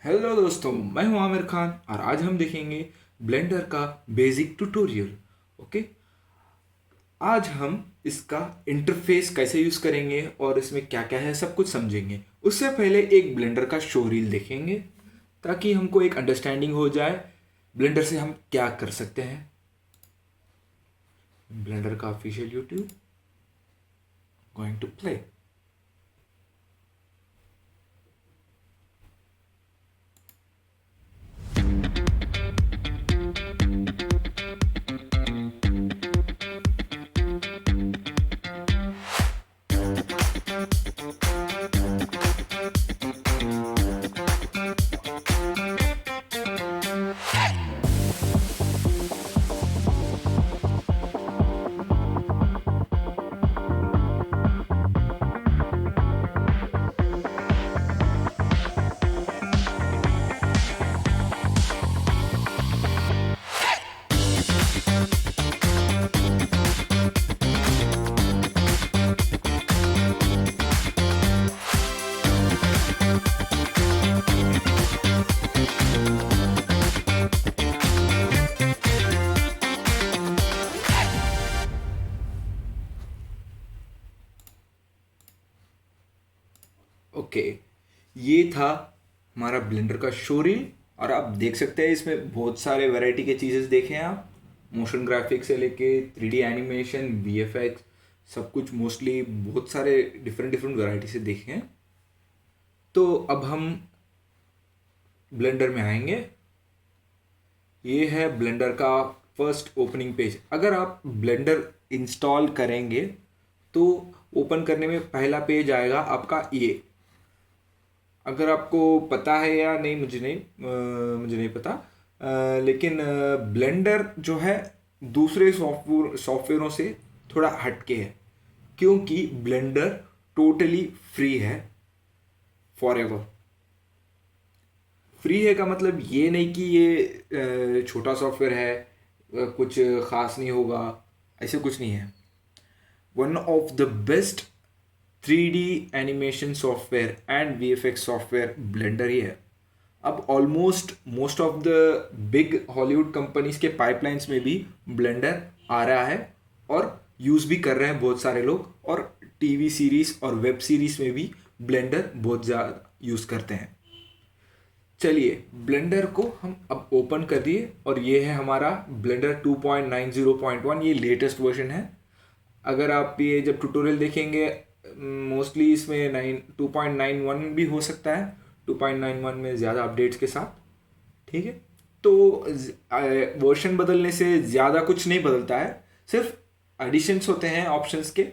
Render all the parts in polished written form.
Hello दोस्तों, मैं हूं आमिर खान और आज हम देखेंगे ब्लेंडर का बेसिक ट्यूटोरियल। ओके। आज हम इसका इंटरफेस कैसे यूज़ करेंगे और इसमें क्या क्या है सब कुछ समझेंगे। उससे पहले एक ब्लेंडर का शो रील देखेंगे ताकि हमको एक अंडरस्टैंडिंग हो जाए ब्लेंडर से हम क्या कर सकते हैं। ब्लेंडर का official YouTube going to play. Okay, ये था हमारा ब्लेंडर का शो रील। और आप देख सकते हैं इसमें बहुत सारे वैरायटी के चीज़ें देखें आप। मोशन ग्राफिक्स से लेके 3D एनिमेशन, VFX, सब कुछ मोस्टली बहुत सारे डिफरेंट डिफरेंट वैरायटी से देखे हैं। तो अब हम ब्लेंडर में आएंगे। ये है ब्लेंडर का फर्स्ट ओपनिंग पेज। अगर आप ब्लेंडर इंस्टॉल करेंगे तो ओपन करने में पहला पेज आएगा आपका ये। अगर आपको पता है या नहीं, मुझे नहीं पता। लेकिन ब्लेंडर जो है दूसरे सॉफ्टवेयरों से थोड़ा हटके है, क्योंकि ब्लेंडर टोटली फ्री है फॉर एवर। फ्री है का मतलब ये नहीं कि ये छोटा सॉफ्टवेयर है, कुछ खास नहीं होगा, ऐसे कुछ नहीं है। One of the best 3D animation software and VFX software Blender ही है। अब almost most of the big Hollywood companies के पाइपलाइंस में भी ब्लेंडर आ रहा है और यूज़ भी कर रहे हैं बहुत सारे लोग। और टीवी सीरीज और वेब सीरीज में भी ब्लेंडर बहुत ज़्यादा यूज़ करते हैं। चलिए, ब्लेंडर को हम अब ओपन कर दिए और ये है हमारा ब्लेंडर 2.90.1। ये लेटेस्ट वर्जन है। अगर आप ये जब ट्यूटोरियल देखेंगे मोस्टली इसमें 2.91 भी हो सकता है, 2.91 में ज़्यादा अपडेट्स के साथ। ठीक है, तो वर्जन बदलने से ज़्यादा कुछ नहीं बदलता है, सिर्फ एडिशंस होते हैं ऑप्शंस के।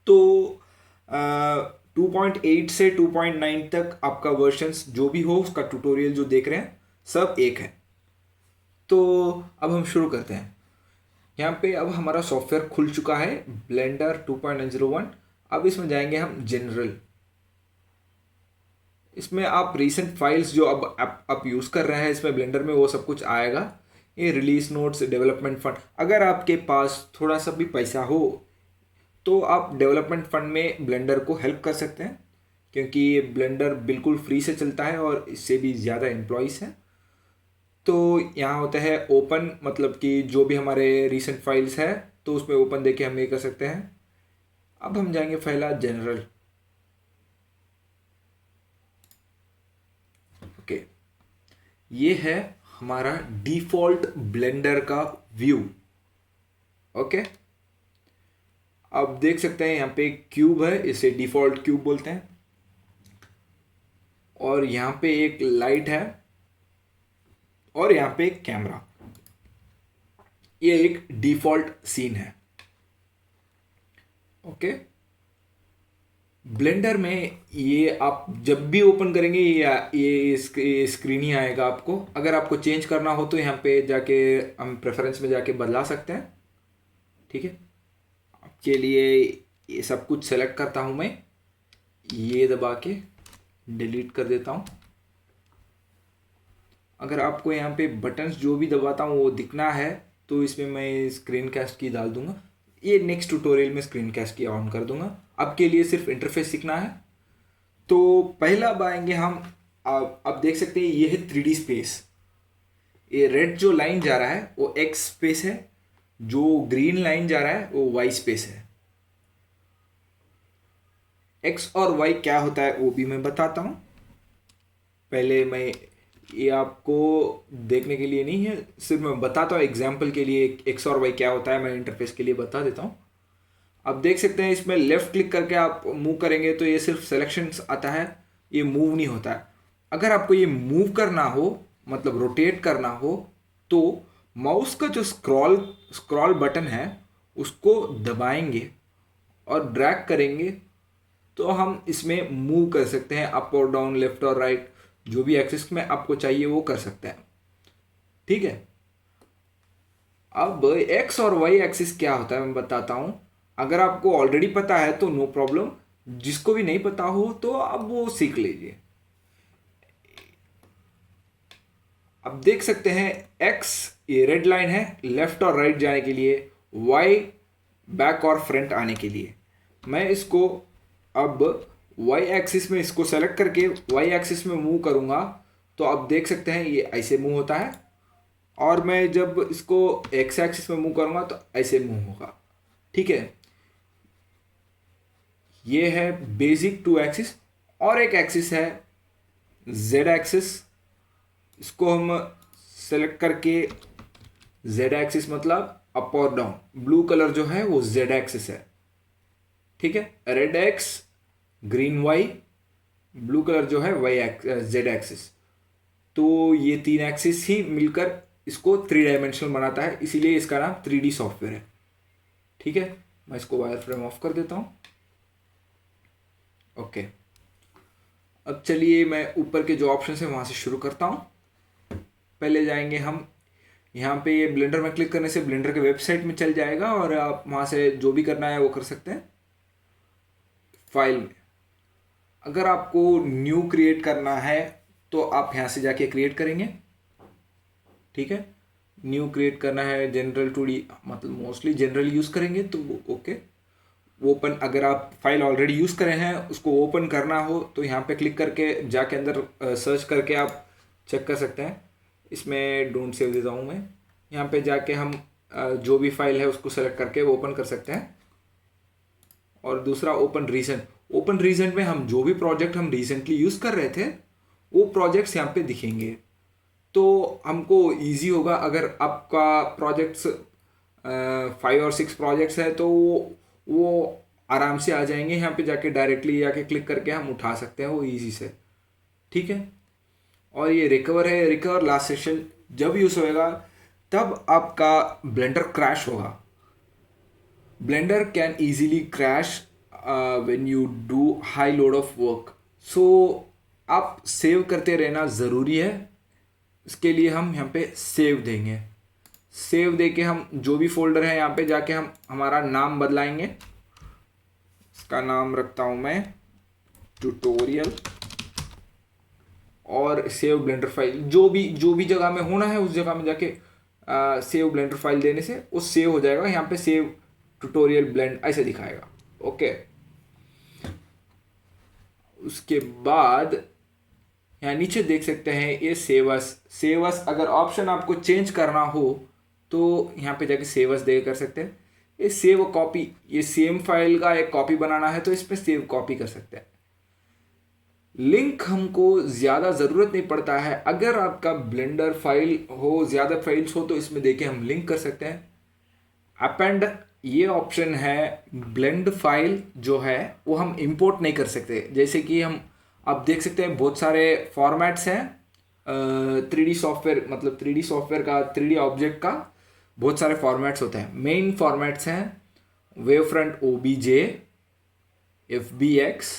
तो 2.8 से 2.9 तक आपका वर्जन्स जो भी हो, उसका ट्यूटोरियल जो देख रहे हैं सब एक है। तो अब हम शुरू करते हैं। यहाँ पे अब हमारा सॉफ्टवेयर खुल चुका है, ब्लेंडर 2.901। अब इसमें जाएंगे हम जनरल। इसमें आप रीसेंट फाइल्स जो अब आप यूज़ कर रहे हैं इसमें ब्लेंडर में, वो सब कुछ आएगा। ये रिलीज नोट्स, डेवलपमेंट फंड, अगर आपके पास थोड़ा सा भी पैसा हो तो आप डेवलपमेंट फंड में ब्लेंडर को हेल्प कर सकते हैं, क्योंकि ये ब्लेंडर बिल्कुल फ्री से चलता है और इससे भी ज़्यादा एम्प्लॉयज़ हैं। तो यहाँ होता है ओपन, मतलब कि जो भी हमारे रीसेंट फाइल्स है तो उसमें ओपन देके हम ये कर सकते हैं। अब हम जाएंगे पहला जनरल। ओके, ये है हमारा डिफ़ॉल्ट ब्लेंडर का व्यू। ओके, अब देख सकते हैं यहाँ पे एक क्यूब है, इसे डिफ़ॉल्ट क्यूब बोलते हैं। और यहाँ पे एक लाइट है और यहाँ पे एक कैमरा। ये एक डिफ़ॉल्ट सीन है। ओके, ब्लेंडर में ये आप जब भी ओपन करेंगे ये स्क्रीन ही आएगा आपको। अगर आपको चेंज करना हो तो यहाँ पे जाके हम प्रेफरेंस में जाके बदला सकते हैं। ठीक है, आपके लिए ये सब कुछ सेलेक्ट करता हूँ मैं, ये दबा के डिलीट कर देता हूँ। अगर आपको यहाँ पे बटन्स जो भी दबाता हूँ वो दिखना है तो इसमें मैं स्क्रीन कास्ट की डाल दूंगा। ये नेक्स्ट ट्यूटोरियल में स्क्रीन कास्ट की ऑन कर दूंगा। अब के लिए सिर्फ इंटरफेस सीखना है। तो पहला अब आएंगे हम आप अब देख सकते हैं ये है 3D स्पेस। ये रेड जो लाइन जा रहा है वो एक्स स्पेस है, जो ग्रीन लाइन जा रहा है वो वाई स्पेस है। एक्स और वाई क्या होता है वो भी मैं बताता हूँ। पहले मैं ये आपको देखने के लिए नहीं है, सिर्फ मैं बताता हूँ एग्जाम्पल के लिए एक्स और वाई क्या होता है, मैं इंटरफेस के लिए बता देता हूँ। आप देख सकते हैं इसमें लेफ्ट क्लिक करके आप मूव करेंगे तो ये सिर्फ सिलेक्शंस आता है, ये मूव नहीं होता है। अगर आपको ये मूव करना हो, मतलब रोटेट करना हो, तो माउस का जो स्क्रॉल स्क्रॉल बटन है उसको दबाएंगे और ड्रैग करेंगे तो हम इसमें मूव कर सकते हैं, अप और डाउन, लेफ्ट और राइट, जो भी एक्सिस में आपको चाहिए वो कर सकते हैं। ठीक है। अब एक्स और वाई एक्सिस क्या होता है मैं बताता हूं। अगर आपको ऑलरेडी पता है तो नो प्रॉब्लम, जिसको भी नहीं पता हो तो अब वो सीख लीजिए। अब देख सकते हैं एक्स ये रेड लाइन है लेफ्ट और राइट जाने के लिए, वाई बैक और फ्रंट आने के लिए। मैं इसको अब वाई एक्सिस में इसको सेलेक्ट करके वाई एक्सिस में मूव करूंगा तो आप देख सकते हैं ये ऐसे मूव होता है, और मैं जब इसको एक्स एक्सिस में मूव करूंगा तो ऐसे मूव होगा। ठीक है, ये है बेसिक 2 एक्सिस। और एक एक्सिस है जेड एक्सिस, इसको हम सेलेक्ट करके जेड एक्सिस मतलब अप और डाउन, ब्लू कलर जो है वो जेड एक्सिस है। ठीक है, red X, green Y, blue colour जो है वाई जेड एक्सिस। तो ये 3 एक्सिस ही मिलकर इसको 3 डायमेंशनल बनाता है, इसीलिए इसका नाम 3D सॉफ्टवेयर है। ठीक है, मैं इसको वायर फ्रेम ऑफ कर देता हूँ। ओके, अब चलिए मैं ऊपर के जो ऑप्शन है वहाँ से शुरू करता हूँ। पहले जाएंगे हम यहाँ पे, ये ब्लेंडर में क्लिक करने से ब्लेंडर के वेबसाइट में चल जाएगा और आप वहाँ से जो भी करना है वो कर सकते हैं। फाइल में अगर आपको न्यू क्रिएट करना है तो आप यहाँ से जाके क्रिएट करेंगे। ठीक है, न्यू क्रिएट करना है जनरल 2D, मतलब मोस्टली जनरल यूज़ करेंगे तो ओके। ओपन, अगर आप फाइल ऑलरेडी यूज़ करें हैं उसको ओपन करना हो तो यहाँ पे क्लिक करके जाके अंदर सर्च करके आप चेक कर सकते हैं। इसमें डोंट सेव देता हूँ मैं, यहाँ पे जाके हम जो भी फाइल है उसको सेलेक्ट करके वो ओपन कर सकते हैं। और दूसरा ओपन रीसेंट, ओपन रीसेंट में हम जो भी प्रोजेक्ट हम रिसेंटली यूज़ कर रहे थे वो प्रोजेक्ट्स यहाँ पे दिखेंगे, तो हमको इजी होगा। अगर आपका प्रोजेक्ट्स 5 और 6 प्रोजेक्ट्स है तो वो आराम से आ जाएंगे, यहाँ पे जाके डायरेक्टली जाके क्लिक करके हम उठा सकते हैं वो इजी से। ठीक है, और ये रिकवर है, रिकवर लास्ट सेशन जब यूज़ होएगा तब आपका ब्लेंडर क्रैश होगा। Blender can easily crash when you do high load of work, so आप सेव करते रहना ज़रूरी है। इसके लिए हम यहाँ पे सेव देंगे, सेव दे के हम जो भी फोल्डर है यहाँ पे जाके हम हमारा नाम बदलाएंगे। इसका नाम रखता हूँ मैं ट्यूटोरियल, और सेव ब्लेंडर फाइल, जो भी जगह में होना है उस जगह में जाके सेव ब्लेंडर फाइल देने से वो सेव हो जाएगा। यहाँ पे सेव ट्यूटोरियल ब्लेंड ऐसे दिखाएगा। ओके, उसके बाद यहाँ नीचे देख सकते हैं ये सेवस अगर ऑप्शन आपको चेंज करना हो तो यहाँ पे जाके सेवस दे कर सकते हैं। ये सेव कॉपी, ये सेम फाइल का एक कॉपी बनाना है तो इस पर सेव कॉपी कर सकते हैं। लिंक हमको ज़्यादा ज़रूरत नहीं पड़ता है, अगर आपका ब्लेंडर फाइल हो, ज़्यादा फाइल्स हो तो इसमें देके हम लिंक कर सकते हैं। अपेंड, ये ऑप्शन है, ब्लेंड फाइल जो है वो हम इंपोर्ट नहीं कर सकते। जैसे कि हम आप देख सकते हैं बहुत सारे फॉर्मेट्स हैं 3D सॉफ्टवेयर, मतलब 3D सॉफ्टवेयर का 3D ऑब्जेक्ट का बहुत सारे फॉर्मेट्स होते हैं। मेन फॉर्मेट्स हैं वेवफ्रंट OBJ, FBX,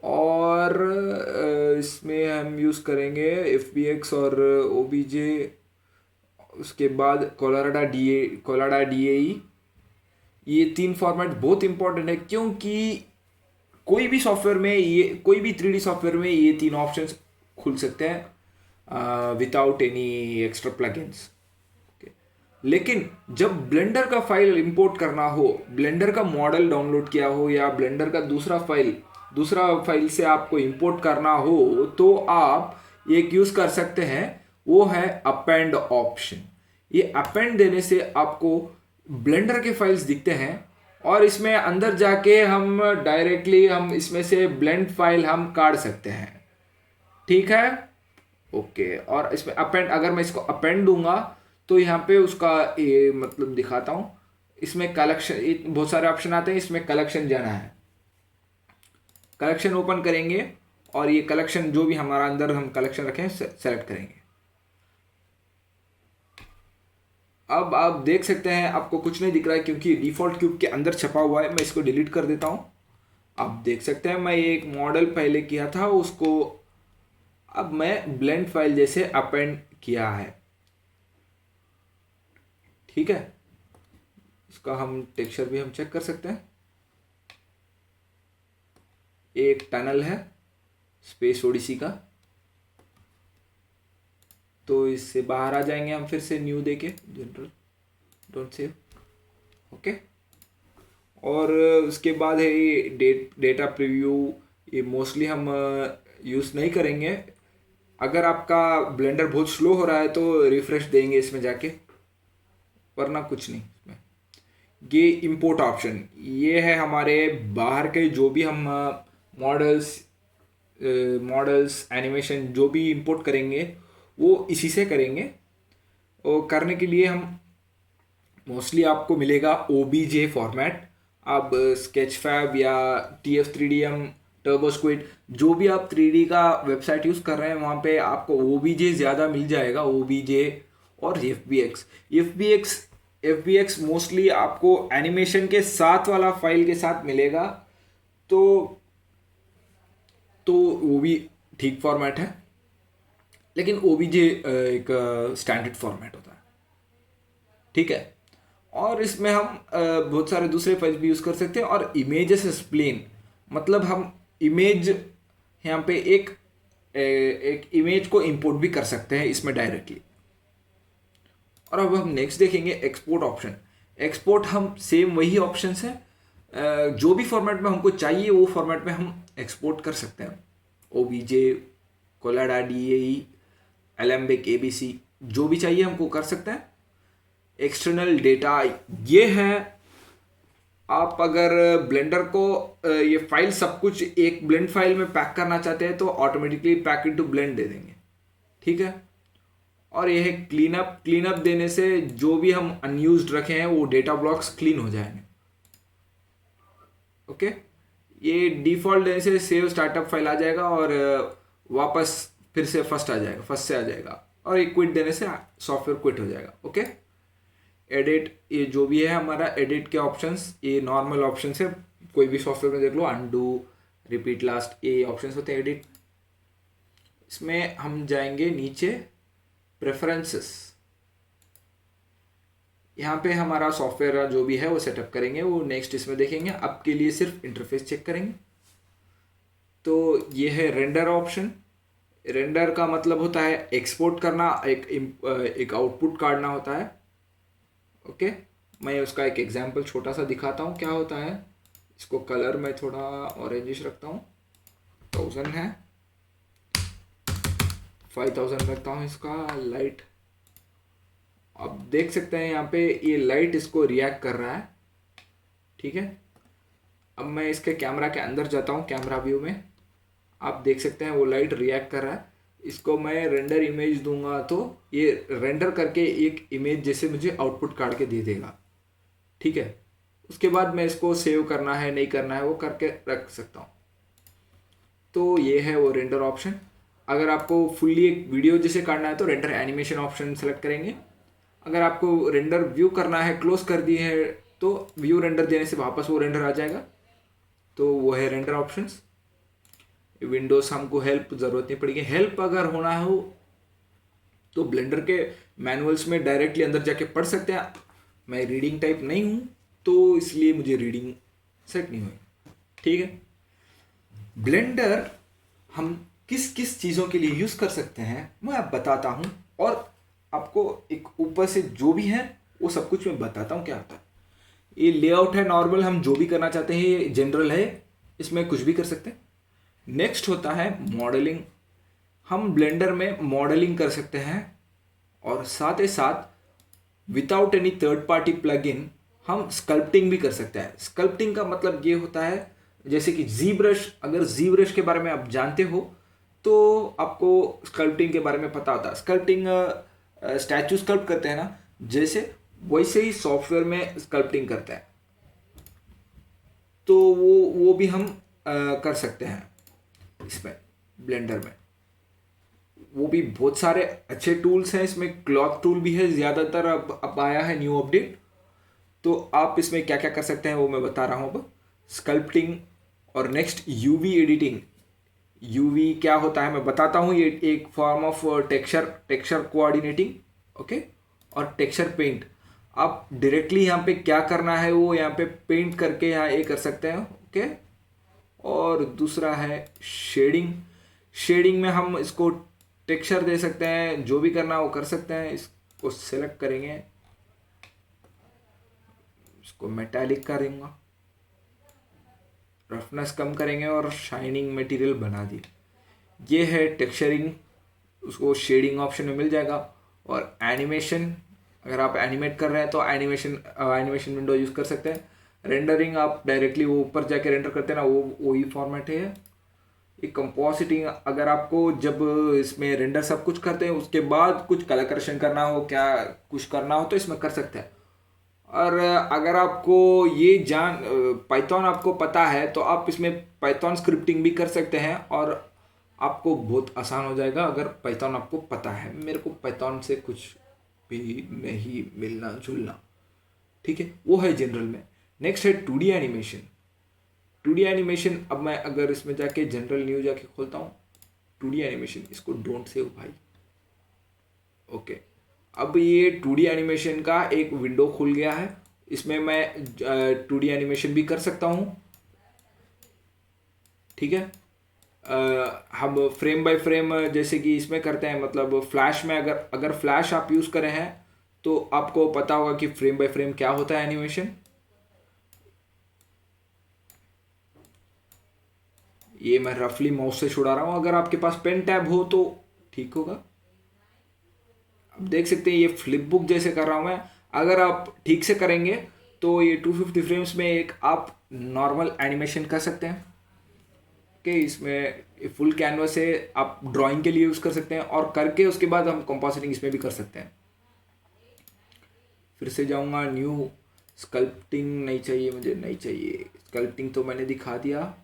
और इसमें हम यूज़ करेंगे FBX और OBJ, उसके बाद कोलाडा DAE। ये 3 फॉर्मेट बहुत इंपॉर्टेंट है क्योंकि कोई भी सॉफ्टवेयर में कोई भी 3D सॉफ्टवेयर में ये 3 ऑप्शंस खुल सकते हैं विदाउट एनी एक्स्ट्रा प्लगइन्स। लेकिन जब ब्लेंडर का फाइल इंपोर्ट करना हो, ब्लेंडर का मॉडल डाउनलोड किया हो या ब्लेंडर का दूसरा फाइल दूसरा फाइल से आपको इंपोर्ट करना हो तो आप एक यूज़ कर सकते हैं, वो है अपेंड ऑप्शन। ये अपेंड देने से आपको ब्लेंडर के फाइल्स दिखते हैं और इसमें अंदर जाके हम डायरेक्टली हम इसमें से ब्लेंड फाइल हम काट सकते हैं। ठीक है, ओके। और इसमें अपेंड, अगर मैं इसको अपेंड दूंगा तो यहाँ पे उसका ये मतलब दिखाता हूँ। इसमें कलेक्शन, बहुत सारे ऑप्शन आते हैं, इसमें कलेक्शन जाना है। कलेक्शन ओपन करेंगे और ये कलेक्शन जो भी हमारा अंदर हम कलेक्शन रखें सेलेक्ट करेंगे। अब आप देख सकते हैं आपको कुछ नहीं दिख रहा है क्योंकि डिफ़ॉल्ट क्यूब के अंदर छपा हुआ है। मैं इसको डिलीट कर देता हूँ। आप देख सकते हैं मैं एक मॉडल पहले किया था, उसको अब मैं ब्लेंड फाइल जैसे अपेंड किया है। ठीक है, इसका हम टेक्सचर भी हम चेक कर सकते हैं। एक टनल है स्पेस ओडिसी का, तो इससे बाहर आ जाएंगे हम फिर से न्यू देके, जनरल डोंट सेव, ओके। और उसके बाद है ये डेटा प्रीव्यू। ये मोस्टली हम यूज़ नहीं करेंगे। अगर आपका ब्लेंडर बहुत स्लो हो रहा है तो रिफ्रेश देंगे इसमें जाके, वरना कुछ नहीं इसमें। ये इंपोर्ट ऑप्शन, ये है हमारे बाहर के जो भी हम मॉडल्स एनिमेशन जो भी इंपोर्ट करेंगे वो इसी से करेंगे। और करने के लिए हम मोस्टली आपको मिलेगा OBJ फॉर्मेट। आप स्केचफैब या TF3DM, टर्बोस्क्विड, जो भी आप 3D का वेबसाइट यूज़ कर रहे हैं वहाँ पे आपको OBJ ज़्यादा मिल जाएगा, OBJ और FBX मोस्टली आपको एनिमेशन के साथ वाला फाइल के साथ मिलेगा, तो वो भी ठीक फॉर्मेट है। लेकिन OBJ एक स्टैंडर्ड फॉर्मेट होता है। ठीक है, और इसमें हम बहुत सारे दूसरे फाइल्स भी यूज़ कर सकते हैं। और इमेजेस स्प्लेन, मतलब हम इमेज यहाँ पे एक इमेज को इंपोर्ट भी कर सकते हैं इसमें डायरेक्टली। और अब हम नेक्स्ट देखेंगे एक्सपोर्ट ऑप्शन। एक्सपोर्ट हम सेम वही ऑप्शन है, जो भी फॉर्मेट में हमको चाहिए वो फॉर्मेट में हम एक्सपोर्ट कर सकते हैं। OBJ, colada, DAE, Alembic, ABC, जो भी चाहिए हमको कर सकते हैं। एक्सटर्नल डेटा ये है, आप अगर ब्लेंडर को ये फाइल सब कुछ एक ब्लेंड फाइल में पैक करना चाहते हैं तो ऑटोमेटिकली पैक इनटू ब्लेंड दे देंगे। ठीक है, और ये है क्लीनअप देने से जो भी हम अनयूज्ड रखे हैं वो डेटा ब्लॉक्स क्लीन हो जाएंगे। ओके, ये डिफॉल्ट देने से सेव स्टार्टअप फाइल आ जाएगा और वापस फिर से फर्स्ट से आ जाएगा। और एक क्विट देने से सॉफ्टवेयर क्विट हो जाएगा। ओके, एडिट, ये जो भी है हमारा एडिट के ऑप्शंस, ये नॉर्मल ऑप्शंस है, कोई भी सॉफ्टवेयर में देख लो, अनडू, रिपीट लास्ट, ये ऑप्शंस होते हैं एडिट। इसमें हम जाएंगे नीचे प्रेफरेंसेस, यहाँ पे हमारा सॉफ्टवेयर जो भी है वो सेटअप करेंगे, वो नेक्स्ट इसमें देखेंगे। अब के लिए सिर्फ इंटरफेस चेक करेंगे। तो ये है रेंडर ऑप्शन। रेंडर का मतलब होता है एक्सपोर्ट करना, एक आउटपुट काटना होता है। ओके, मैं उसका एक एग्जांपल छोटा सा दिखाता हूँ क्या होता है। इसको कलर में थोड़ा ऑरेंजिश रखता हूँ, 1000 है, 5000 रखता हूँ इसका लाइट। आप देख सकते हैं यहाँ पे ये लाइट इसको रिएक्ट कर रहा है। ठीक है, अब मैं इसके कैमरा के अंदर जाता हूँ, कैमरा व्यू में आप देख सकते हैं वो लाइट रिएक्ट कर रहा है। इसको मैं रेंडर इमेज दूंगा तो ये रेंडर करके एक इमेज जैसे मुझे आउटपुट काट के दे देगा। ठीक है, उसके बाद मैं इसको सेव करना है नहीं करना है वो करके रख सकता हूँ। तो ये है वो रेंडर ऑप्शन। अगर आपको फुल्ली एक वीडियो जैसे काटना है तो रेंडर एनिमेशन ऑप्शन सेलेक्ट करेंगे। अगर आपको रेंडर व्यू करना है, क्लोज कर दिए है, तो व्यू रेंडर देने से वापस वो रेंडर आ जाएगा। तो वो है रेंडर ऑप्शंस। विंडोज हमको हेल्प ज़रूरत नहीं पड़ेगी। हेल्प अगर होना हो तो ब्लेंडर के मैनुअल्स में डायरेक्टली अंदर जाके पढ़ सकते हैं। मैं रीडिंग टाइप नहीं हूँ तो इसलिए मुझे रीडिंग सेट नहीं हुई। ठीक है, ब्लेंडर हम किस किस चीज़ों के लिए यूज़ कर सकते हैं मैं आप बताता हूँ, और आपको एक ऊपर से जो भी है वो सब कुछ मैं बताता हूँ क्या होता है। ये लेआउट है नॉर्मल, हम जो भी करना चाहते हैं। ये जनरल है, इसमें कुछ भी कर सकते हैं। नेक्स्ट होता है मॉडलिंग। हम ब्लेंडर में मॉडलिंग कर सकते हैं और साथ ही साथ without any third party plugin हम स्कल्पटिंग भी कर सकते हैं। स्कल्पटिंग का मतलब ये होता है जैसे कि जी ब्रश, अगर जी ब्रश के बारे में आप जानते हो तो आपको स्कल्पटिंग के बारे में पता होता है। स्कल्पटिंग स्टैचू स्कल्प्ट करते हैं ना, जैसे वैसे ही सॉफ्टवेयर में स्कल्पटिंग करते हैं, तो वो भी हम कर सकते हैं इसमें ब्लेंडर में। वो भी बहुत सारे अच्छे टूल्स हैं इसमें। क्लॉथ टूल भी है ज़्यादातर, अब आया है न्यू अपडेट। तो आप इसमें क्या क्या कर सकते हैं वो मैं बता रहा हूँ अब। स्कल्पटिंग और नेक्स्ट यूवी एडिटिंग। यूवी क्या होता है मैं बताता हूँ। ये एक form of texture coordinating, okay. और टेक्सचर पेंट, आप डायरेक्टली यहाँ पे क्या करना है वो यहाँ पे पेंट करके यहाँ ये कर सकते हैं, ओके। और दूसरा है शेडिंग। शेडिंग में हम इसको टेक्सचर दे सकते हैं, जो भी करना है वो कर सकते हैं। इसको सेलेक्ट करेंगे, इसको मेटालिक करेंगे, रफनेस कम करेंगे और शाइनिंग मटेरियल बना दी। ये है टेक्सचरिंग, उसको शेडिंग ऑप्शन में मिल जाएगा। और एनिमेशन, अगर आप एनिमेट कर रहे हैं तो एनिमेशन विंडो यूज़ कर सकते हैं। रेंडरिंग आप डायरेक्टली वो ऊपर जाके रेंडर करते हैं ना, वो वही फॉर्मेट है। ये कंपोजिटिंग, अगर आपको जब इसमें रेंडर सब कुछ करते हैं उसके बाद कुछ कलर करेक्शन करना हो, क्या कुछ करना हो तो इसमें कर सकते हैं। और अगर आपको ये पाइथन आपको पता है तो आप इसमें पाइथन स्क्रिप्टिंग भी कर सकते हैं और आपको बहुत आसान हो जाएगा अगर पाइथन आपको पता है। मेरे को पाइथन से कुछ भी नहीं मिलना जुलना, ठीक है, वो है जनरल में। नेक्स्ट है 2D एनिमेशन। 2D एनिमेशन, अब मैं अगर इसमें जाके जनरल न्यू जाके खोलता हूँ 2D एनिमेशन, इसको डोंट सेव भाई, ओके। अब ये 2D एनिमेशन का एक विंडो खुल गया है। इसमें मैं 2D एनिमेशन भी कर सकता हूँ, ठीक है। हम फ्रेम बाय फ्रेम जैसे कि इसमें करते हैं, मतलब फ्लैश में अगर फ्लैश आप यूज़ करे हैं तो आपको पता होगा कि फ्रेम बाय फ्रेम क्या होता है एनिमेशन। ये मैं रफली माउस से छुड़ा रहा हूँ, अगर आपके पास पेन टैब हो तो ठीक होगा। अब देख सकते हैं ये फ्लिप बुक जैसे कर रहा हूँ मैं। अगर आप ठीक से करेंगे तो ये 250 फ्रेम्स में एक आप नॉर्मल एनिमेशन कर सकते हैं, कि इसमें फुल कैनवस है, आप ड्राइंग के लिए यूज़ कर सकते हैं। और करके उसके बाद हम कंपोजिटिंग इसमें भी कर सकते हैं। फिर से जाऊंगा न्यू। स्कल्पटिंग नहीं चाहिए मुझे, नहीं चाहिए स्कल्पटिंग, तो मैंने दिखा दिया।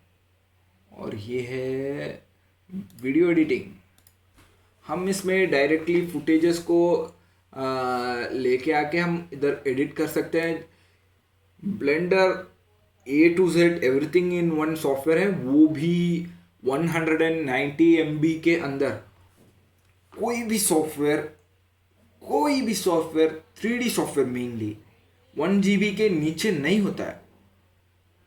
और ये है वीडियो एडिटिंग। हम इसमें डायरेक्टली फुटेजेस को लेके आके हम इधर एडिट कर सकते हैं। Blender A to Z everything in one software है, वो भी 190 MB के अंदर। कोई भी software 3D software mainly 1 GB के नीचे नहीं होता है।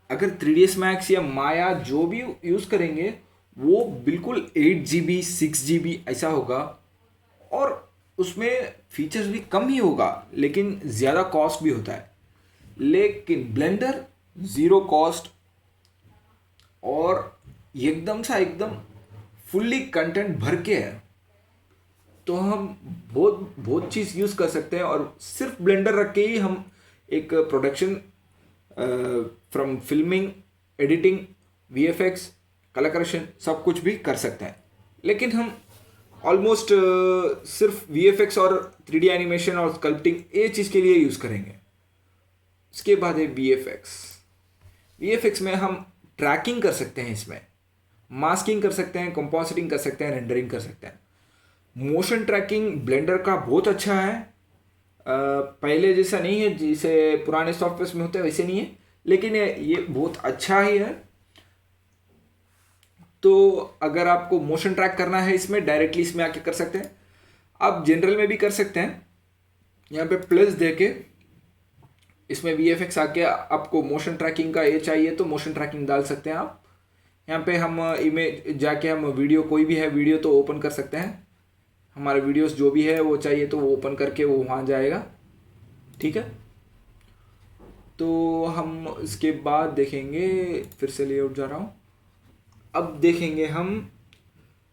अगर 3ds Max या माया जो भी यूज़ करेंगे वो बिल्कुल 8 GB 6 GB ऐसा होगा, और उसमें फीचर्स भी कम ही होगा लेकिन ज़्यादा कॉस्ट भी होता है। लेकिन ब्लेंडर ज़ीरो कॉस्ट और एकदम फुल्ली कंटेंट भर के है, तो हम बहुत चीज़ यूज़ कर सकते हैं। और सिर्फ ब्लेंडर रख के ही हम एक production from filming, editing, VFX, colour correction सब कुछ भी कर सकते हैं। लेकिन हम ऑलमोस्ट सिर्फ VFX और 3D एनिमेशन और स्कल्पटिंग ये चीज़ के लिए यूज़ करेंगे। इसके बाद है VFX में हम ट्रैकिंग कर सकते हैं, इसमें मास्किंग कर सकते हैं, कंपोजिटिंग कर सकते हैं, रेंडरिंग कर सकते हैं। मोशन ट्रैकिंग ब्लेंडर का बहुत अच्छा है। पहले जैसा नहीं है, जैसे पुराने सॉफ्टवेयर में होते हैं वैसे नहीं है, लेकिन ये बहुत अच्छा ही है। तो अगर आपको मोशन ट्रैक करना है इसमें डायरेक्टली इसमें आके कर सकते हैं। आप जनरल में भी कर सकते हैं, यहाँ पे प्लस देके इसमें VFX आके आपको मोशन ट्रैकिंग का ये चाहिए तो मोशन ट्रैकिंग डाल सकते हैं आप। यहाँ पे हम इमेज जाके हम वीडियो, कोई भी है वीडियो तो ओपन कर सकते हैं। हमारे वीडियोस जो भी है वो चाहिए तो वो ओपन करके वो वहाँ जाएगा, ठीक है। तो हम इसके बाद देखेंगे, फिर से लेआउट जा रहा हूँ। अब देखेंगे हम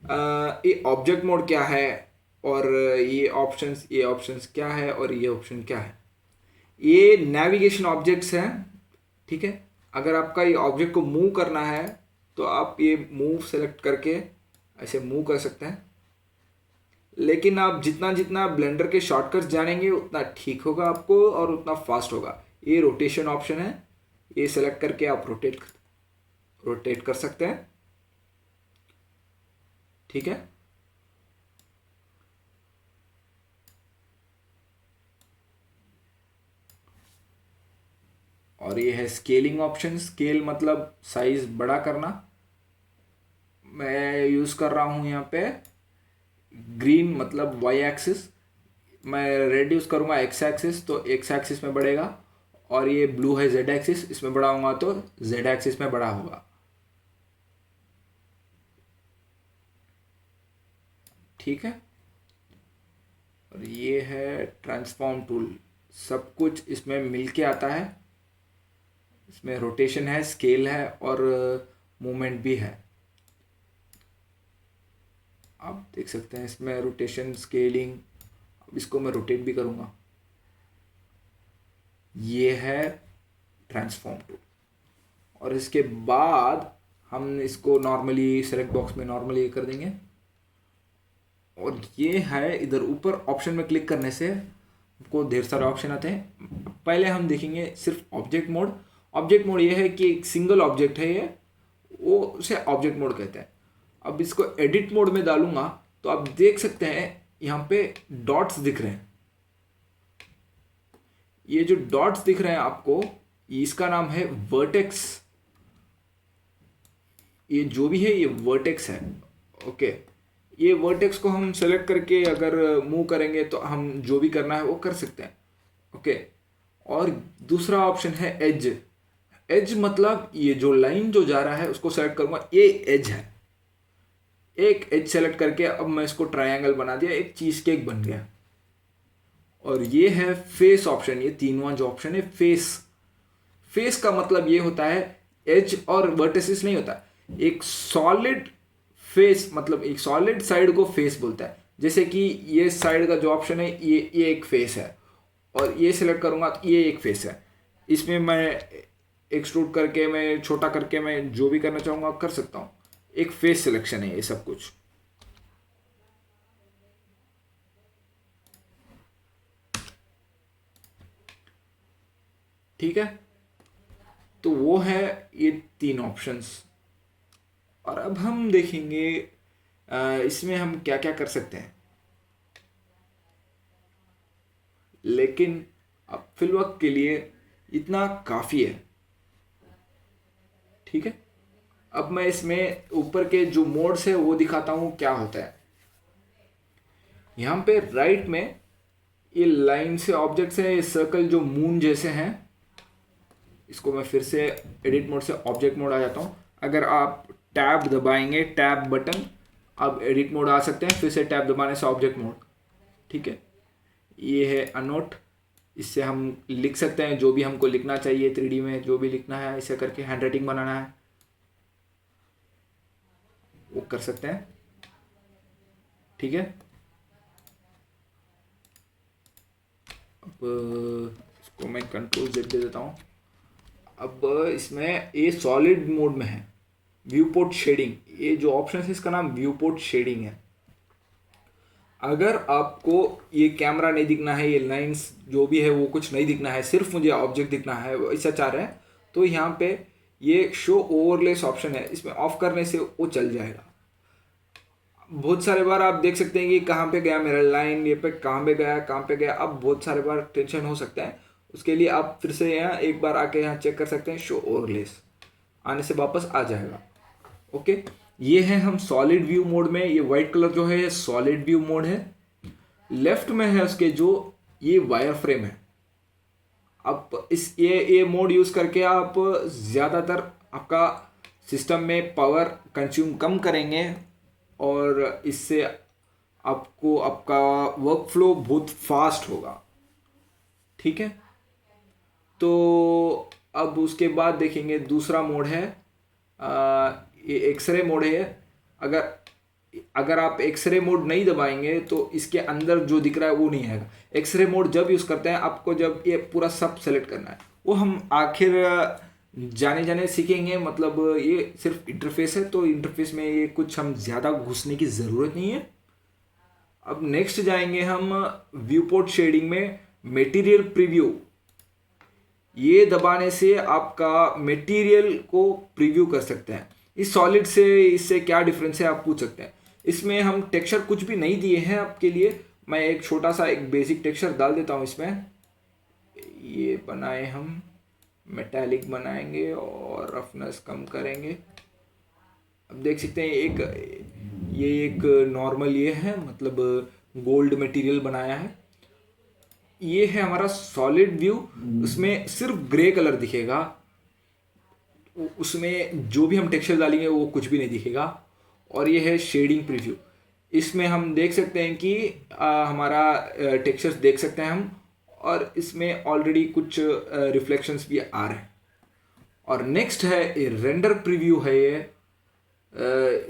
ये ऑब्जेक्ट मोड क्या है, और ये ऑप्शंस क्या है, और ये ऑप्शन क्या है। ये नेविगेशन ऑब्जेक्ट्स हैं, ठीक है। अगर आपका ये ऑब्जेक्ट को मूव करना है तो आप ये मूव सेलेक्ट करके ऐसे मूव कर सकते हैं। लेकिन आप जितना जितना ब्लेंडर के शॉर्टकट्स जानेंगे उतना ठीक होगा आपको और उतना फास्ट होगा। ये रोटेशन ऑप्शन है, ये सेलेक्ट करके आप रोटेट कर सकते हैं, ठीक है। और ये है स्केलिंग ऑप्शन। स्केल मतलब साइज बड़ा करना। मैं यूज़ कर रहा हूँ यहाँ पे ग्रीन मतलब वाई एक्सिस, मैं रेड यूज़ करूँगा एक्स एक्सिस, तो एक्स एक्सिस में बढ़ेगा। और ये ब्लू है जेड एक्सिस, इसमें बढ़ाऊंगा तो जेड एक्सिस में बड़ा होगा, ठीक है। और ये है ट्रांसफॉर्म टूल, सब कुछ इसमें मिल के आता है। इसमें रोटेशन है, स्केल है और मूवमेंट भी है। आप देख सकते हैं इसमें रोटेशन, स्केलिंग। अब इसको मैं रोटेट भी करूँगा। ये है ट्रांसफॉर्म टूल। और इसके बाद हम इसको नॉर्मली सेलेक्ट बॉक्स में नॉर्मली कर देंगे। और ये है इधर ऊपर ऑप्शन में क्लिक करने से आपको ढेर सारे ऑप्शन आते हैं। पहले हम देखेंगे सिर्फ ऑब्जेक्ट मोड। ऑब्जेक्ट मोड ये है कि एक सिंगल ऑब्जेक्ट है ये, वो उसे ऑब्जेक्ट मोड कहते हैं। अब इसको एडिट मोड में डालूंगा तो आप देख सकते हैं यहाँ पे डॉट्स दिख रहे हैं। ये जो डॉट्स दिख रहे हैं आपको, इसका नाम है वर्टेक्स। ये जो भी है ये वर्टेक्स है, ओके। ये वर्टेक्स को हम सेलेक्ट करके अगर मूव करेंगे तो हम जो भी करना है वो कर सकते हैं, ओके। और दूसरा ऑप्शन है एज। एज मतलब ये जो लाइन जो जा रहा है उसको सेलेक्ट करूंगा, ये एज है। एक एज सेलेक्ट करके अब मैं इसको ट्रायंगल बना दिया, एक चीज केक बन गया। और ये है फेस ऑप्शन। ये तीनवां जो ऑप्शन है फेस। फेस का मतलब ये होता है, एज और वर्टिसेस नहीं होता, एक सॉलिड फेस, मतलब एक सॉलिड साइड को फेस बोलता है। जैसे कि ये साइड का जो ऑप्शन है ये एक फेस है, और ये सिलेक्ट करूंगा तो ये एक फेस है। इसमें मैं एक्सट्रूड करके, मैं छोटा करके, मैं जो भी करना चाहूंगा कर सकता हूँ। एक फेस सिलेक्शन है ये सब कुछ, ठीक है। तो वो है ये तीन ऑप्शंस। और अब हम देखेंगे इसमें हम क्या क्या कर सकते हैं। लेकिन अब फिलवक्त के लिए इतना काफ़ी है, ठीक है। अब मैं इसमें ऊपर के जो मोड्स है वो दिखाता हूँ क्या होता है। यहाँ पे राइट में ये लाइन से ऑब्जेक्ट्स है, ये सर्कल जो मून जैसे हैं, इसको मैं फिर से एडिट मोड से ऑब्जेक्ट मोड आ जाता हूँ। अगर आप टैब दबाएंगे, टैब बटन, अब एडिट मोड आ सकते हैं, फिर से टैब दबाने से ऑब्जेक्ट मोड, ठीक है। ये है अनोट, इससे हम लिख सकते हैं जो भी हमको लिखना चाहिए 3D में, जो भी लिखना है ऐसे करके, हैंड राइटिंग बनाना है वो कर सकते हैं, ठीक है। अब इसको मैं कंट्रोल Z दे देता हूँ। अब इसमें ये सॉलिड मोड में है, व्यू पोर्ट शेडिंग। ये जो ऑप्शन है इसका नाम व्यू पोर्ट शेडिंग है। अगर आपको ये कैमरा नहीं दिखना है, ये लाइंस जो भी है वो कुछ नहीं दिखना है, सिर्फ मुझे ऑब्जेक्ट दिखना है, ऐसा चाह रहे हैं, तो यहाँ पे ये शो ओवरलेस ऑप्शन है, इसमें ऑफ करने से वो चल जाएगा। बहुत सारे बार आप देख सकते हैं कि कहाँ पे गया मेरा लाइन, ये पे कहाँ पे गया, कहाँ पे गया। अब बहुत सारे बार टेंशन हो सकता है, उसके लिए आप फिर से यहाँ एक बार आके यहाँ चेक कर सकते हैं, शो ओवरलेस आने से वापस आ जाएगा, ओके। ये है हम सॉलिड व्यू मोड में। ये वाइट कलर जो है ये सॉलिड व्यू मोड है। लेफ्ट में है उसके जो ये वायर फ्रेम है। अब इस ये मोड यूज करके आप ज़्यादातर आपका सिस्टम में पावर कंज्यूम कम करेंगे, और इससे आपको आपका वर्क फ्लो बहुत फास्ट होगा, ठीक है। तो अब उसके बाद देखेंगे दूसरा मोड है, ये एक्सरे मोड है। अगर अगर आप एक्सरे मोड नहीं दबाएंगे तो इसके अंदर जो दिख रहा है वो नहीं आएगा। एक्सरे मोड जब यूज़ करते हैं आपको जब ये पूरा सब सेलेक्ट करना है, वो हम आखिर जाने जाने सीखेंगे। मतलब ये सिर्फ इंटरफेस है, तो इंटरफेस में ये कुछ हम ज़्यादा घुसने की ज़रूरत नहीं है। अब नेक्स्ट जाएंगे हम व्यू पोर्ट शेडिंग में, मटेरियल प्रीव्यू। ये दबाने से आपका मटेरियल को प्रीव्यू कर सकते हैं। इस सॉलिड से इससे क्या डिफरेंस है आप पूछ सकते हैं। इसमें हम टेक्सचर कुछ भी नहीं दिए हैं आपके लिए। मैं एक छोटा सा एक बेसिक टेक्सचर डाल देता हूँ इसमें। ये बनाए हम मेटालिक बनाएंगे और रफनेस कम करेंगे। अब देख सकते हैं ये एक नॉर्मल ये है, मतलब गोल्ड मटेरियल बनाया है। ये है हमारा सॉलिड व्यू, उसमें सिर्फ ग्रे कलर दिखेगा, उसमें जो भी हम टेक्सचर डालेंगे वो कुछ भी नहीं दिखेगा। और ये है शेडिंग प्रीव्यू। इसमें हम देख सकते हैं कि हमारा टेक्सचर्स देख सकते हैं हम, और इसमें ऑलरेडी कुछ रिफ्लेक्शंस भी आ रहे हैं। और नेक्स्ट है ये रेंडर प्रीव्यू है। ये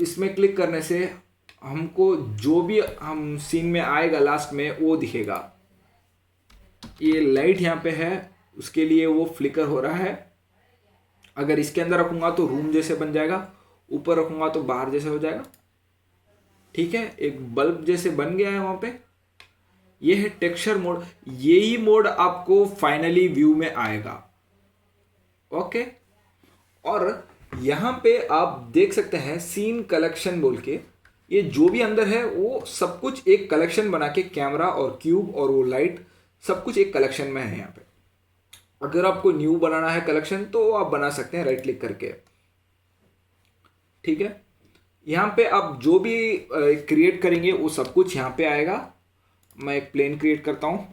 इसमें क्लिक करने से हमको जो भी हम सीन में आएगा लास्ट में वो दिखेगा। ये लाइट यहाँ पे है, उसके लिए वो फ्लिकर हो रहा है। अगर इसके अंदर रखूंगा तो रूम जैसे बन जाएगा, ऊपर रखूंगा तो बाहर जैसे हो जाएगा। ठीक है, एक बल्ब जैसे बन गया है वहां पे। ये है टेक्सचर मोड। यही मोड आपको फाइनली व्यू में आएगा। ओके, और यहां पे आप देख सकते हैं सीन कलेक्शन बोल के। ये जो भी अंदर है वो सब कुछ एक कलेक्शन बना के, कैमरा और क्यूब और वो लाइट सब कुछ एक कलेक्शन में है यहाँ पे। अगर आपको न्यू बनाना है कलेक्शन तो आप बना सकते हैं राइट क्लिक करके। ठीक है, यहाँ पे आप जो भी क्रिएट करेंगे वो सब कुछ यहाँ पे आएगा। मैं एक प्लेन क्रिएट करता हूँ,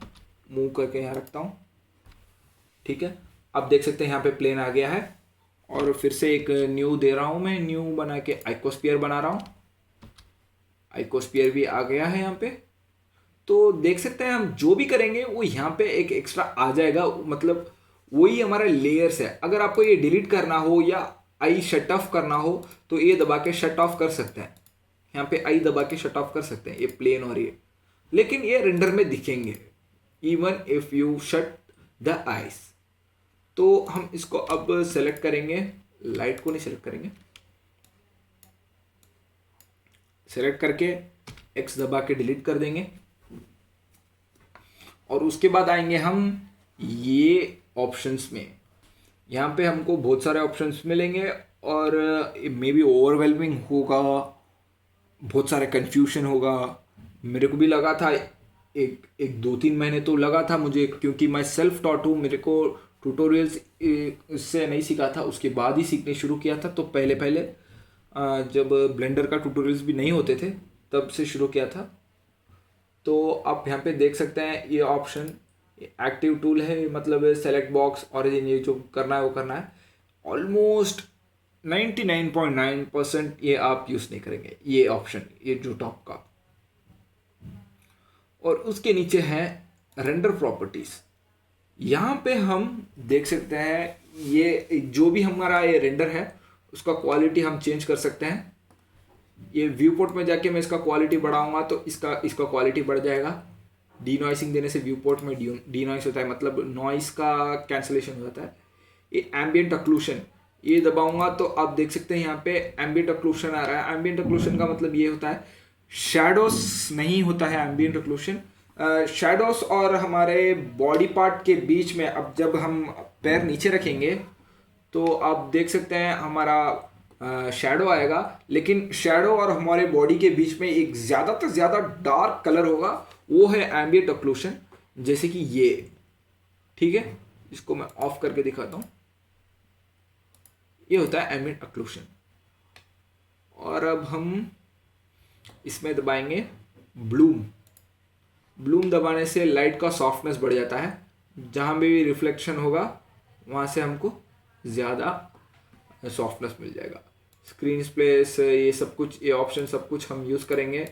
मूव करके यहाँ रखता हूँ। ठीक है, आप देख सकते हैं यहाँ पे प्लेन आ गया है। और फिर से एक न्यू दे रहा हूँ मैं, न्यू बना के आइकोस्फीयर बना रहा हूँ। आइकोस्फीयर भी आ गया है यहाँ पे। तो देख सकते हैं हम जो भी करेंगे वो यहाँ पे एक एक्स्ट्रा आ जाएगा, मतलब वही हमारा लेयर्स है। अगर आपको ये डिलीट करना हो या आई शट ऑफ करना हो तो ये दबा के शट ऑफ कर सकते हैं। यहाँ पे आई दबा के शट ऑफ कर सकते हैं ये प्लेन और ये, लेकिन ये रेंडर में दिखेंगे even if you shut the eyes. तो हम इसको अब सेलेक्ट करेंगे, लाइट को नहीं सेलेक्ट करेंगे, सेलेक्ट करके एक्स दबा के डिलीट कर देंगे। और उसके बाद आएंगे हम ये ऑप्शंस में। यहाँ पे हमको बहुत सारे ऑप्शंस मिलेंगे और मे बी ओवरवेलमिंग होगा, बहुत सारे कन्फ्यूजन होगा। मेरे को भी लगा था एक 2-3 महीने तो लगा था मुझे, क्योंकि मैं सेल्फ टॉट हूँ। मेरे को ट्यूटोरियल्स इससे नहीं सीखा था, उसके बाद ही सीखने शुरू किया था। तो पहले जब ब्लेंडर का ट्यूटोरियल्स भी नहीं होते थे तब से शुरू किया था। तो आप यहाँ पे देख सकते हैं ये ऑप्शन एक्टिव टूल है, मतलब सेलेक्ट बॉक्स ऑरिजिन, ये जो करना है वो करना है। ऑलमोस्ट 99.9% ये आप यूज़ नहीं करेंगे ये ऑप्शन, ये जो टॉप का। और उसके नीचे है रेंडर प्रॉपर्टीज। यहाँ पे हम देख सकते हैं ये जो भी हमारा ये रेंडर है उसका क्वालिटी हम चेंज कर सकते हैं। ये व्यू पोर्ट में जाके मैं इसका क्वालिटी बढ़ाऊंगा तो इसका क्वालिटी बढ़ जाएगा। डीनॉइसिंग देने से व्यू पोर्ट में डीनॉइस होता है, मतलब नॉइस का कैंसलेशन हो जाता है। ये एम्बियंट अक्लूशन, ये दबाऊंगा तो आप देख सकते हैं यहाँ पे एम्बियंट अक्लूशन आ रहा है। एम्बियंट अक्लूशन का मतलब ये होता है शैडोस नहीं होता है एम्बियंट अक्लूशन। शैडोस और हमारे बॉडी पार्ट के बीच में, अब जब हम पैर नीचे रखेंगे तो आप देख सकते हैं हमारा शैडो आएगा, लेकिन शैडो और हमारे बॉडी के बीच में एक ज़्यादा से ज़्यादा डार्क कलर होगा, वो है एम्बियंट अक्लूशन, जैसे कि ये। ठीक है, इसको मैं ऑफ करके दिखाता हूँ। ये होता है एम्बियंट अक्लूशन। और अब हम इसमें दबाएंगे ब्लूम। ब्लूम दबाने से लाइट का सॉफ्टनेस बढ़ जाता है, जहाँ भी रिफ्लेक्शन होगा वहाँ से हमको ज़्यादा सॉफ्टनेस मिल जाएगा। स्क्रीन स्पेस, ये सब कुछ, ये ऑप्शन सब कुछ हम यूज़ करेंगे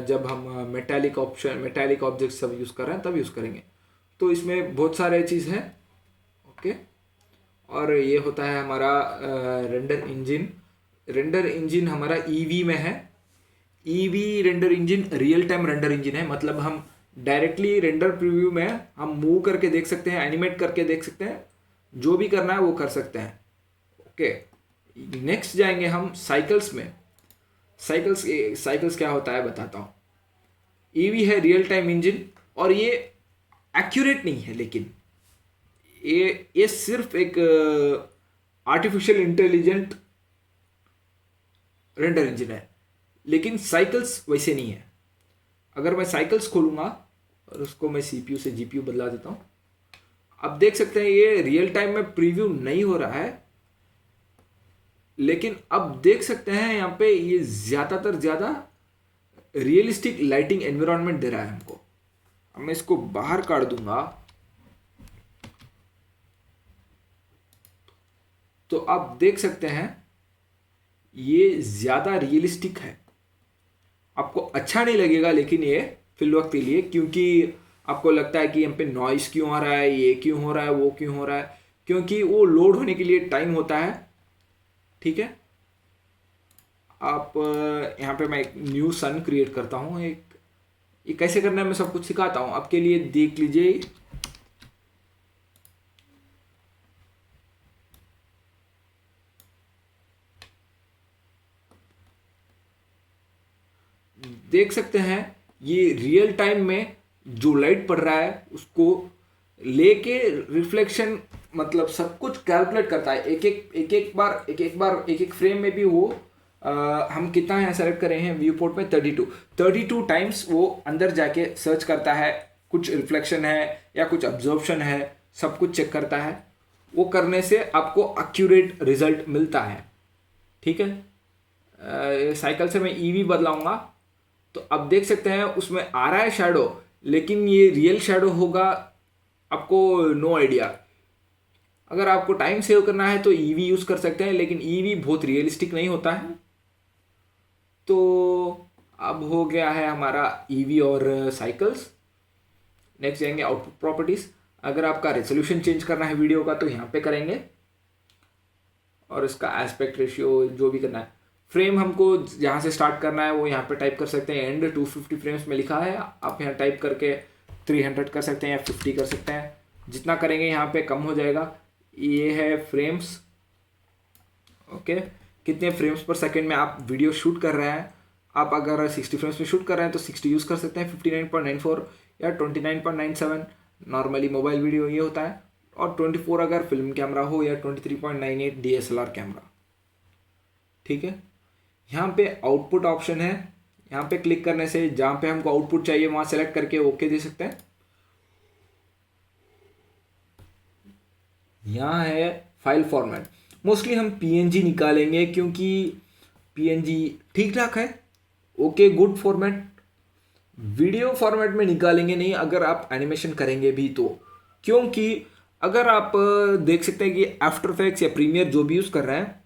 जब हम मेटालिक ऑब्जेक्ट सब यूज़ कर रहे हैं तब यूज़ करेंगे। तो इसमें बहुत सारे चीज़ हैं। ओके। और ये होता है हमारा रेंडर इंजन। रेंडर इंजन हमारा ईवी में है। EV render engine real time render engine है, मतलब हम डायरेक्टली रेंडर प्रीव्यू में हम मूव करके देख सकते हैं, एनिमेट करके देख सकते हैं, जो भी करना है वो कर सकते हैं। ओके, नेक्स्ट जाएंगे हम साइकिल्स में। साइकिल्स क्या होता है बताता हूँ। ईवी है रियल टाइम इंजन, और ये एक्यूरेट नहीं है, लेकिन ये सिर्फ एक आर्टिफिशियल इंटेलिजेंट रेंडर इंजन है, लेकिन साइकिल्स वैसे नहीं है। अगर मैं साइकिल्स खोलूंगा और उसको मैं सीपीयू से जीपीयू बदला देता हूं, अब देख सकते हैं ये रियल टाइम में प्रीव्यू नहीं हो रहा है, लेकिन अब देख सकते हैं यहां पे ये ज्यादा रियलिस्टिक लाइटिंग एनवायरनमेंट दे रहा है हमको। अब मैं इसको बाहर काट दूंगा तो आप देख सकते हैं ये ज्यादा रियलिस्टिक है। आपको अच्छा नहीं लगेगा लेकिन ये फिल वक्त के लिए, क्योंकि आपको लगता है कि यहाँ पे नॉइस क्यों आ रहा है, ये क्यों हो रहा है, वो क्यों हो रहा है, क्योंकि वो लोड होने के लिए टाइम होता है। ठीक है, आप यहाँ पे मैं एक न्यू सन क्रिएट करता हूँ। ये कैसे करना है मैं सब कुछ सिखाता हूँ, आपके लिए देख लीजिए। देख सकते हैं ये रियल टाइम में जो लाइट पड़ रहा है उसको लेके रिफ्लेक्शन, मतलब सब कुछ कैलकुलेट करता है। एक एक फ्रेम में भी वो हम कितना है सेलेक्ट कर रहे हैं व्यू पोर्ट में 32 टाइम्स वो अंदर जाके सर्च करता है, कुछ रिफ्लेक्शन है या कुछ अब्जॉर्प्शन है, सब कुछ चेक करता है। वो करने से आपको एक्यूरेट रिजल्ट मिलता है। ठीक है, साइकिल से मैं ईवी बदलाऊंगा तो अब देख सकते हैं उसमें आ रहा है शैडो, लेकिन ये रियल शैडो होगा आपको नो आइडिया। अगर आपको टाइम सेव करना है तो ईवी यूज कर सकते हैं, लेकिन ईवी बहुत रियलिस्टिक नहीं होता है। तो अब हो गया है हमारा ईवी और साइकिल्स। नेक्स्ट जाएंगे आउटपुट प्रॉपर्टीज। अगर आपका रेजोल्यूशन चेंज करना है वीडियो का तो यहाँ पे करेंगे, और इसका एस्पेक्ट रेशियो जो भी करना है। फ्रेम हमको जहाँ से स्टार्ट करना है वो यहाँ पे टाइप कर सकते हैं। एंड 250 फ्रेम्स में लिखा है, आप यहाँ टाइप करके 300 कर सकते हैं या 50 कर सकते हैं। जितना करेंगे यहाँ पे कम हो जाएगा। ये है फ्रेम्स। ओके, कितने फ्रेम्स पर सेकंड में आप वीडियो शूट कर रहे हैं। आप अगर 60 फ्रेम्स में शूट कर रहे हैं तो 60 यूज़ कर सकते हैं, 59.94 या 29.97 नॉर्मली मोबाइल वीडियो ये होता है, और 24 अगर फिल्म कैमरा हो या 23.98 DSLR कैमरा। ठीक है, यहाँ पे आउटपुट ऑप्शन है, यहाँ पे क्लिक करने से जहाँ पे हमको आउटपुट चाहिए वहाँ सेलेक्ट करके ओके दे सकते हैं। यहाँ है फाइल फॉर्मेट। मोस्टली हम PNG निकालेंगे क्योंकि PNG ठीक ठाक है, okay good format. Video format में निकालेंगे नहीं अगर आप एनिमेशन करेंगे भी तो, क्योंकि अगर आप देख सकते हैं कि आफ्टर इफेक्ट्स या प्रीमियर जो भी यूज़ कर रहे हैं,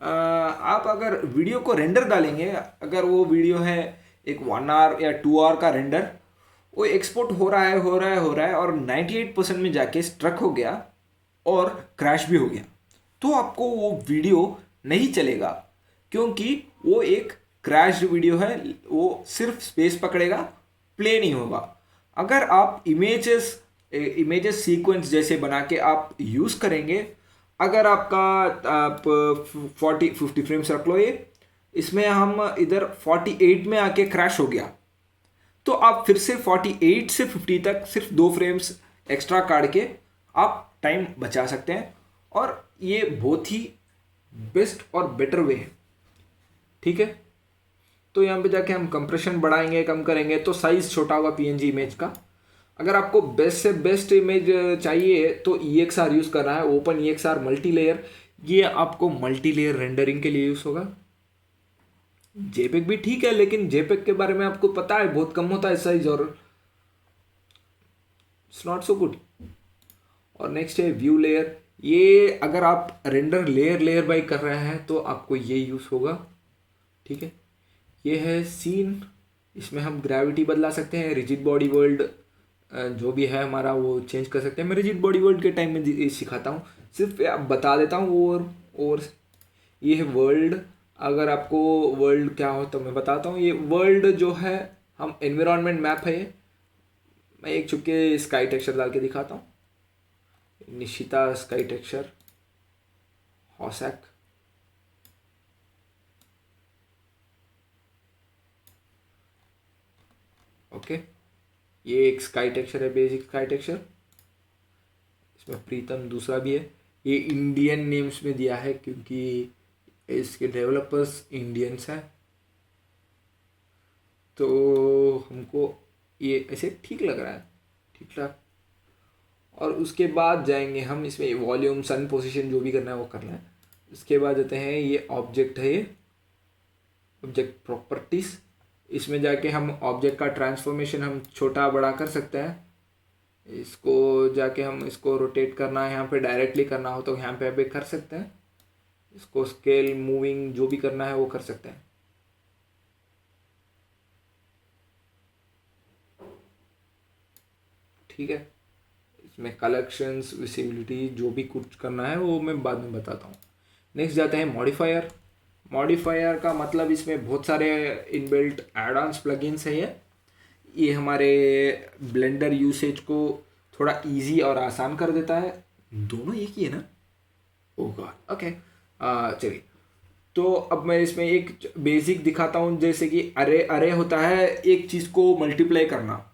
आप अगर वीडियो को रेंडर डालेंगे, अगर वो वीडियो है एक 1 आवर या 2 आवर का रेंडर, वो एक्सपोर्ट हो रहा है और 98% में जाके स्ट्रक हो गया और क्रैश भी हो गया, तो आपको वो वीडियो नहीं चलेगा, क्योंकि वो एक क्रैश्ड वीडियो है, वो सिर्फ स्पेस पकड़ेगा, प्ले नहीं होगा। अगर आप इमेजेस सीक्वेंस जैसे बना के आप यूज़ करेंगे, अगर आपका आप 50 फ्रेम्स रख लो, ये इसमें हम इधर 48 में आके क्रैश हो गया, तो आप फिर से 48 से 50 तक सिर्फ 2 फ्रेम्स एक्स्ट्रा काट के आप टाइम बचा सकते हैं, और ये बहुत ही बेस्ट और बेटर वे है। ठीक है, तो यहाँ पे जाके हम कंप्रेशन बढ़ाएंगे, कम करेंगे तो साइज छोटा होगा PNG इमेज का। अगर आपको बेस्ट से बेस्ट इमेज चाहिए तो EXR यूज़ करना है, ओपन EXR मल्टी लेयर। ये आपको मल्टी लेयर रेंडरिंग के लिए यूज़ होगा। JPEG भी ठीक है, लेकिन JPEG के बारे में आपको पता है बहुत कम होता है साइज, और इट्स नॉट सो गुड। और नेक्स्ट है व्यू लेयर। ये अगर आप रेंडर लेयर बाई कर रहे हैं तो आपको ये यूज़ होगा। ठीक है, ये है सीन। इसमें हम ग्रेविटी बदला सकते हैं, रिजिड बॉडी वर्ल्ड जो भी है हमारा वो चेंज कर सकते हैं। मैं रिजिड बॉडी वर्ल्ड के टाइम में सिखाता हूँ, सिर्फ बता देता हूँ। और ये है वर्ल्ड। अगर आपको वर्ल्ड क्या हो तो मैं बताता हूँ। ये वर्ल्ड जो है, हम एनवायरनमेंट मैप है ये। मैं एक चुपके स्काई टेक्सचर डाल के दिखाता हूँ। Nishita sky texture Hosek. Okay, ये एक स्काई टेक्सचर है, बेसिक स्काई टेक्सचर। इसमें प्रीतम दूसरा भी है। ये इंडियन नेम्स में दिया है क्योंकि इसके डेवलपर्स इंडियंस हैं, तो हमको ये ऐसे ठीक लग रहा है, ठीक ठाक। और उसके बाद जाएंगे हम इसमें वॉल्यूम, सन पोजीशन, जो भी करना है वो करना है। उसके बाद जाते हैं, ये ऑब्जेक्ट है, ये ऑब्जेक्ट प्रॉपर्टीज। इसमें जाके हम ऑब्जेक्ट का ट्रांसफॉर्मेशन हम छोटा बड़ा कर सकते हैं। इसको जाके हम इसको रोटेट करना है, यहाँ पे डायरेक्टली करना हो तो यहाँ पे भी कर सकते हैं। इसको स्केल, मूविंग, जो भी करना है वो कर सकते हैं। ठीक है, इसमें कलेक्शंस, विजिबिलिटी, जो भी कुछ करना है वो मैं बाद में बताता हूँ। नेक्स्ट जाते हैं मॉडिफायर। मॉडिफायर का मतलब इसमें बहुत सारे इनबिल्ट एड-ऑन्स प्लगइन्स है। ये हमारे ब्लेंडर यूसेज को थोड़ा इजी और आसान कर देता है। दोनों एक ही है ना? ओह गॉड, ओके। चलिए, तो अब मैं इसमें एक बेसिक दिखाता हूँ। जैसे कि अरे अरे होता है, एक चीज़ को मल्टीप्लाई करना।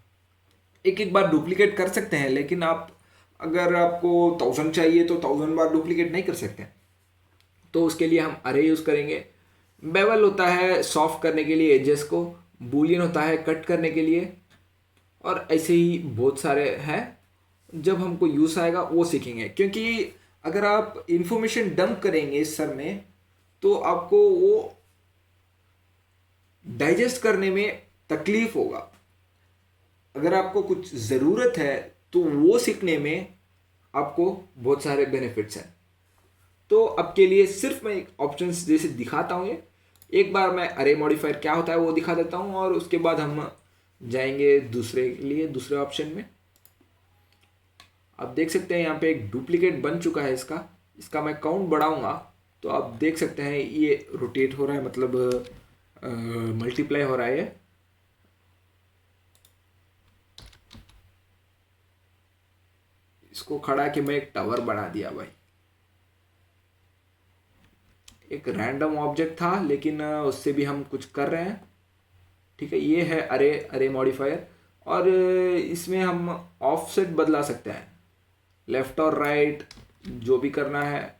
एक एक बार डुप्लीकेट कर सकते हैं, लेकिन आप अगर आपको 1000 चाहिए तो 1000 बार डुप्लीकेट नहीं कर सकते। तो उसके लिए हम अरे यूज़ करेंगे। बेवल होता है सॉफ्ट करने के लिए एजेस को, बूलियन होता है कट करने के लिए, और ऐसे ही बहुत सारे हैं। जब हमको यूज़ आएगा वो सीखेंगे, क्योंकि अगर आप इंफॉर्मेशन डंप करेंगे सर में तो आपको वो डाइजेस्ट करने में तकलीफ होगा। अगर आपको कुछ ज़रूरत है तो वो सीखने में आपको बहुत सारे बेनिफिट्स हैं। तो अब के लिए सिर्फ मैं एक ऑप्शंस जैसे दिखाता हूँ। ये एक बार मैं अरे मॉडिफायर क्या होता है वो दिखा देता हूँ, और उसके बाद हम जाएंगे दूसरे के लिए, दूसरे ऑप्शन में। आप देख सकते हैं यहाँ पे एक डुप्लीकेट बन चुका है इसका मैं काउंट बढ़ाऊंगा तो आप देख सकते हैं ये रोटेट हो रहा है, मतलब मल्टीप्लाई हो रहा है। इसको खड़ा के मैं एक टावर बना दिया भाई। एक रैंडम ऑब्जेक्ट था, लेकिन उससे भी हम कुछ कर रहे हैं। ठीक है, ये है अरे मॉडिफायर। और इसमें हम ऑफसेट बदला सकते हैं, लेफ्ट और राइट, जो भी करना है।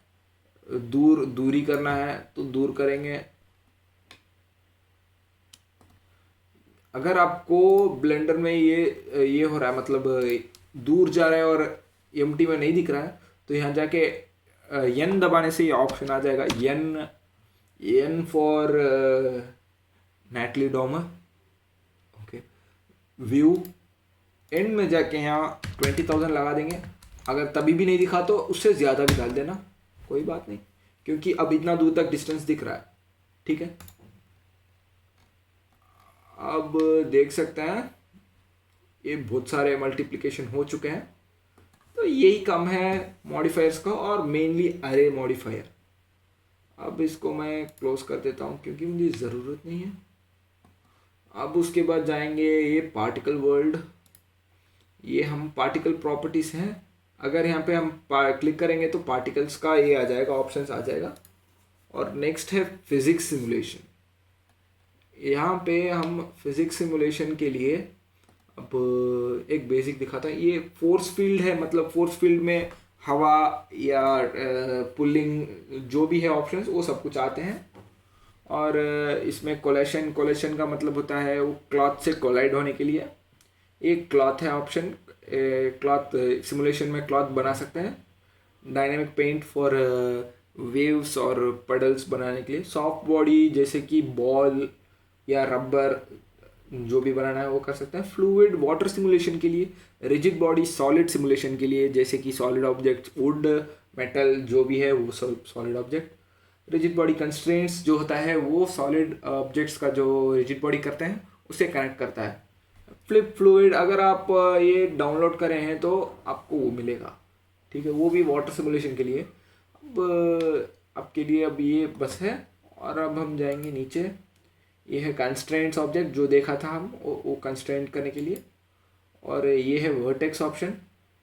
दूरी करना है तो दूर करेंगे। अगर आपको ब्लेंडर में ये हो रहा है, मतलब दूर जा रहा है और एम्प्टी में नहीं दिख रहा है, तो यहाँ जाके एन दबाने से ये ऑप्शन आ जाएगा, N for Natalie Dormer. Okay, view end में जाके यहाँ 20,000 लगा देंगे। अगर तभी भी नहीं दिखा तो उससे ज़्यादा भी डाल देना, कोई बात नहीं, क्योंकि अब इतना दूर तक डिस्टेंस दिख रहा है। ठीक है, अब देख सकते हैं ये बहुत सारे मल्टीप्लिकेशन हो चुके हैं। तो यही काम है मॉडिफायर्स का, और मेनली अरे मॉडिफायर। अब इसको मैं क्लोज कर देता हूँ क्योंकि मुझे ज़रूरत नहीं है। अब उसके बाद जाएंगे ये पार्टिकल वर्ल्ड। ये हम पार्टिकल प्रॉपर्टीज़ हैं। अगर यहाँ पे हम क्लिक करेंगे तो पार्टिकल्स का ये आ जाएगा, ऑप्शंस आ जाएगा। और नेक्स्ट है फिजिक्स सिमुलेशन। यहाँ पे हम फिजिक्स सिमुलेशन के लिए अब एक बेसिक दिखाता है। ये फोर्स फील्ड है, मतलब फोर्स फील्ड में हवा या पुलिंग, जो भी है ऑप्शंस वो सब कुछ आते हैं। और इसमें कोलेशन का मतलब होता है वो क्लॉथ से कोलाइड होने के लिए। एक क्लॉथ है ऑप्शन, क्लॉथ सिमुलेशन में क्लॉथ बना सकते हैं। डायनेमिक पेंट फॉर वेव्स और पडल्स बनाने के लिए। सॉफ्ट बॉडी जैसे कि बॉल या रबर, जो भी बनाना है वो कर सकते हैं। फ्लूइड वाटर सिमुलेशन के लिए। रिजिड बॉडी सॉलिड सिमुलेशन के लिए, जैसे कि सॉलिड ऑब्जेक्ट, वुड, मेटल, जो भी है वो solid object. Rigid body constraints जो होता है वो सॉलिड ऑब्जेक्ट्स का जो रिजिड बॉडी करते हैं उससे कनेक्ट करता है। फ्लिप फ्लूइड अगर आप ये डाउनलोड करें हैं तो आपको वो मिलेगा, ठीक है, वो भी वाटर सिमुलेशन के लिए। अब आपके लिए अब ये बस है। और अब हम जाएंगे नीचे, ये है कंस्ट्रेंट्स ऑब्जेक्ट जो देखा था हम, वो कंस्ट्रेंट करने के लिए। और ये है वर्टेक्स ऑप्शन,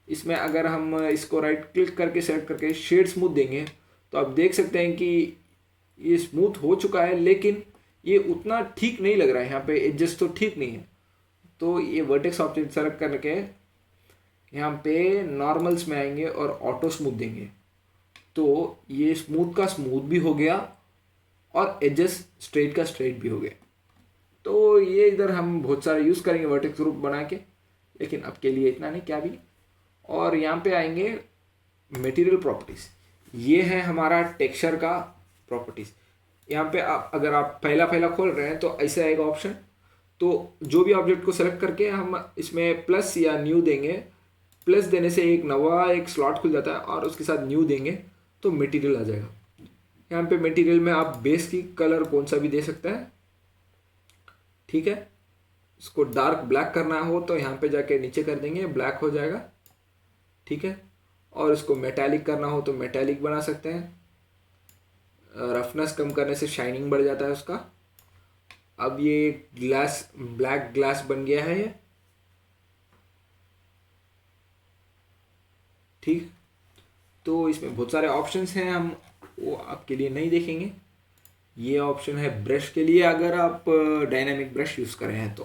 इसमें अगर हम इसको राइट क्लिक करके सेलेक्ट करके शेड स्मूथ देंगे तो आप देख सकते हैं कि ये स्मूथ हो चुका है, लेकिन ये उतना ठीक नहीं लग रहा है, यहाँ पे एडजस्ट तो ठीक नहीं है। तो ये वर्टेक्स ऑप्शन सेलेक्ट करके यहाँ पे नॉर्मल्स में आएंगे और ऑटो स्मूथ देंगे, तो ये स्मूथ का स्मूथ भी हो गया और एडजस्ट स्ट्रेट का स्ट्रेट भी हो गया। तो ये इधर हम बहुत सारे यूज़ करेंगे वर्टेक्स ग्रुप बना के, लेकिन अब के लिए इतना नहीं, क्या भी। और यहाँ पे आएंगे मटेरियल प्रॉपर्टीज़, ये है हमारा टेक्सचर का प्रॉपर्टीज़। यहाँ पे अगर आप पहला पहला खोल रहे हैं तो ऐसे आएगा ऑप्शन, तो जो भी ऑब्जेक्ट को सेलेक्ट करके हम इसमें प्लस या न्यू देंगे, प्लस देने से एक नवा एक स्लॉट खुल जाता है और उसके साथ न्यू देंगे तो मटेरियल आ जाएगा। यहाँ पे मटेरियल में आप बेस की कलर कौन सा भी दे सकते हैं, ठीक है। इसको डार्क ब्लैक करना हो तो यहाँ पे जाके नीचे कर देंगे, ब्लैक हो जाएगा, ठीक है। और इसको मेटालिक करना हो तो मेटालिक बना सकते हैं, रफनेस कम करने से शाइनिंग बढ़ जाता है उसका। अब ये ग्लास, ब्लैक ग्लास बन गया है ये, ठीक। तो इसमें बहुत सारे ऑप्शंस हैं, हम वो आपके लिए नहीं देखेंगे। ये ऑप्शन है ब्रश के लिए, अगर आप डायनामिक ब्रश यूज़ कर रहे हैं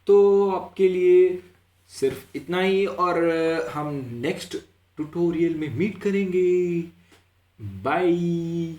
तो आपके लिए सिर्फ इतना ही। और हम नेक्स्ट ट्यूटोरियल में मीट करेंगे। बाय।